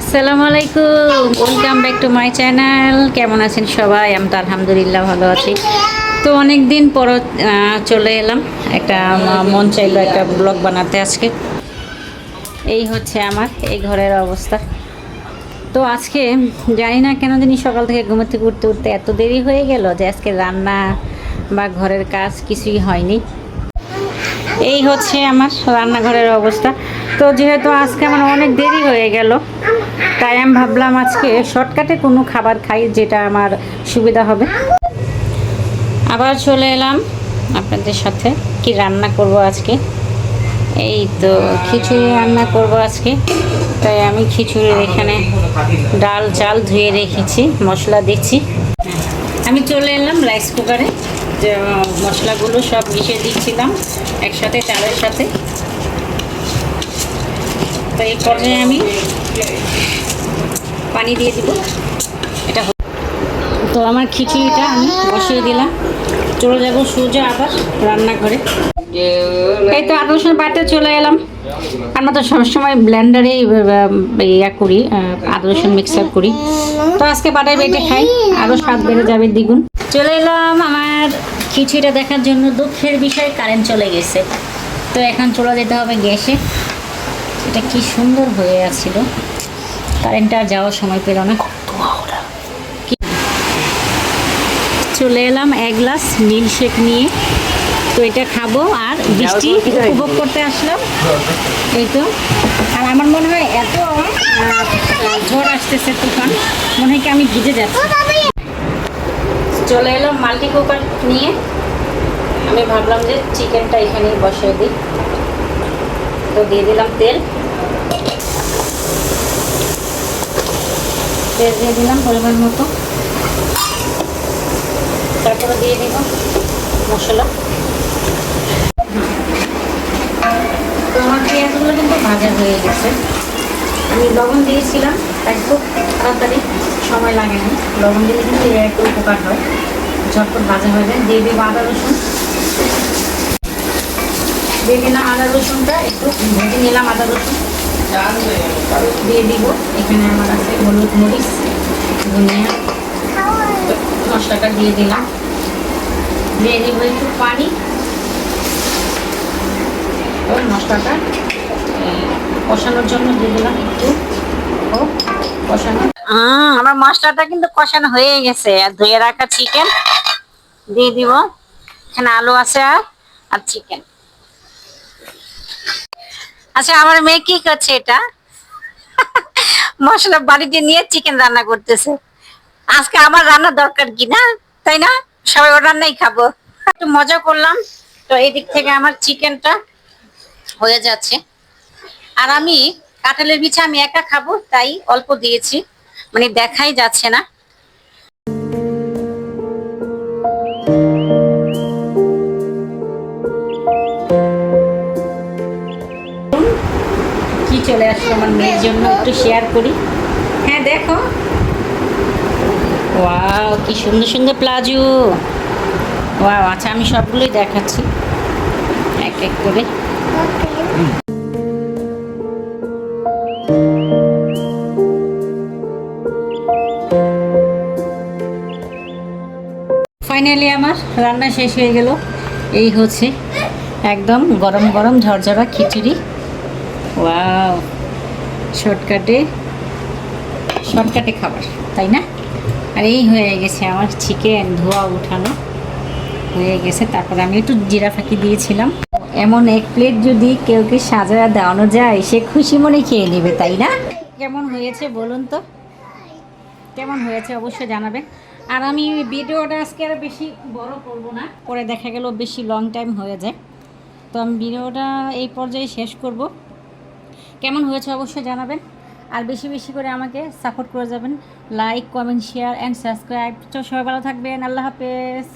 আসসালামু আলাইকুম, welcome back to my channel. কেমন আছেন সবাই? আমি তো আলহামদুলিল্লাহ ভালো আছি। তো অনেক দিন পর চলে এলাম, একটা মন চাইলো একটা ব্লগ বানাতে আজকে। এই হচ্ছে আমার এই ঘরের অবস্থা। তো আজকে জানি না কেন জানি সকাল থেকে ঘুমের থেকে উঠতে উঠতে এত দেরি হয়ে গেল যে আজকে রান্না বা ঘরের কাজ কিছুই হয়নি। এই হচ্ছে আমার রান্নাঘরের অবস্থা। তো যেহেতু আজকে আমার অনেক দেরি হয়ে গেল, তাই আমি ভাবলাম আজকে শর্টকাটে কোনো খাবার খাই যেটা আমার সুবিধা হবে। আবার চলে এলাম আপনাদের সাথে। কি রান্না করব আজকে? এই তো খিচুড়ি রান্না করব আজকে। তাই আমি খিচুড়ির এখানে ডাল চাল ধুয়ে রেখেছি, মশলা দিচ্ছি। আমি চলে এলাম রাইস কুকারে, যে মশলাগুলো সব মিশিয়ে দিচ্ছিলাম একসাথে চালের সাথে। তো এই পর্যায়ে আমি পানি দিয়ে দিব। এটা তো আমার খিচুড়িটা আমি বসিয়ে দিলাম। চলে যাব সোজা আবার রান্নাঘরে। এই তো আদা রসুন বাটতে চলে এলাম। আমরা তো সবসময় ব্লেন্ডারেই ইয়া করি, আদা রসুন মিক্সার করি। তো আজকে বাটায় বেটে খাই, আরও স্বাদ বেড়ে যাবে দ্বিগুণ। চলে এলাম আমার খিচুড়িটা দেখার জন্য। দুঃখের বিষয় কারেন্ট চলে গেছে। তো এখন চলে যেতে হবে গ্যাসে। এটা কি সুন্দর হয়ে আছিল, কারেন্টটা আর যাওয়ার সময় পেল না। চলে এলাম এক গ্লাস মিল্কশেক নিয়ে। তো এটা খাবো আর বৃষ্টি উপভোগ করতে আসলাম। এই তো। আর আমার মনে হয় এত ঝড় আসতেছে, তুফান, মনে হয় কি আমি ভিজে যাচ্ছি। চলে এলাম মাল্টি কুকার নিয়ে। আমি ভাবলাম যে চিকেনটা এখানেই বসিয়ে দিই। তো দিয়ে দিলাম তেল দিয়ে দিলাম পরিমাণ মতো। তারপরে দিয়ে দিব মশলা। তো আমার পেঁয়াজগুলো কিন্তু ভাজা হয়ে গেছে। আমি লবণ দিয়েছিলাম, তাই খুব তাড়াতাড়ি সময় লাগে না। লবণ দিলে কিন্তু এর একটু উপকার হয়, ঝটপট ভাজা হয়ে যায়। দিয়ে দিব আদা রসুন। দিয়ে দিলাম আদা রসুনটা একটু ভেজে নিলাম। আদা রসুন দিয়ে দিব। এখানে আমার আছে হলুদ, মরিচ, ধনিয়া। মশলাটা দিয়ে দিলাম। দিয়ে দিব একটু পানি। মশলাটা কষানোর জন্য দিয়ে দিলাম একটু কষানো। আমার মশলাটা কিন্তু কষানো হয়ে গেছে। আর ধুয়ে রাখা চিকেন দিয়ে দিব। এখানে আলু আছে আর চিকেন। আচ্ছা, আমার মেয়ে কি করছে? এটা মশলা বাড়িতে নিয়ে চিকেন রান্না করতেছে। আজকে আমার রান্না দরকার কি না, তাই না? সবাই ওর রান্নাই খাবো। একটু মজা করলাম। তো এই দিক থেকে আমার চিকেনটা হয়ে যাচ্ছে। আর আমি কাঁঠালের বিচি আমি একা খাবো, তাই অল্প দিয়েছি, মানে দেখাই যাচ্ছে না। কি চলে আসলো আমার মেয়ের জন্য, একটু শেয়ার করি। হ্যাঁ দেখো, ওয়াও কি সুন্দর সুন্দর প্লাজো। ওয়াও, আচ্ছা আমি সবগুলোই দেখাচ্ছি এক এক করে। ফাইনালি আমার রান্না শেষ হয়ে গেল। এই হচ্ছে একদম গরম গরম ঝরঝরা খিচুড়ি। ওয়াও, শর্টকাটে শর্টকাটে খাবার, তাই না? আর এই হয়ে গেছে আমার চিকেন ধোয়া উঠানো হয়ে গেছে। তারপরে আমি একটু জিরা ফাঁকি দিয়েছিলাম। এমন এক প্লেট যদি কেউকে সাজায় দেওয়ানো যায়, সে খুশি মনে খেয়ে নেবে, তাই না? কেমন হয়েছে বলুন তো, কেমন হয়েছে অবশ্যই জানাবেন। আর আমি ভিডিওটা আজকে আর বেশি বড় করব না, পরে দেখা গেল বেশি লং টাইম হয়ে যায়। তো আমি ভিডিওটা এই পর্যায়ে শেষ করব। কেমন হয়েছে অবশ্যই জানাবেন। আর বেশি বেশি করে আমাকে সাপোর্ট করে যাবেন। Like, comment, share and subscribe. তো সবাই ভালো থাকবেন। আল্লাহ হাফেজ।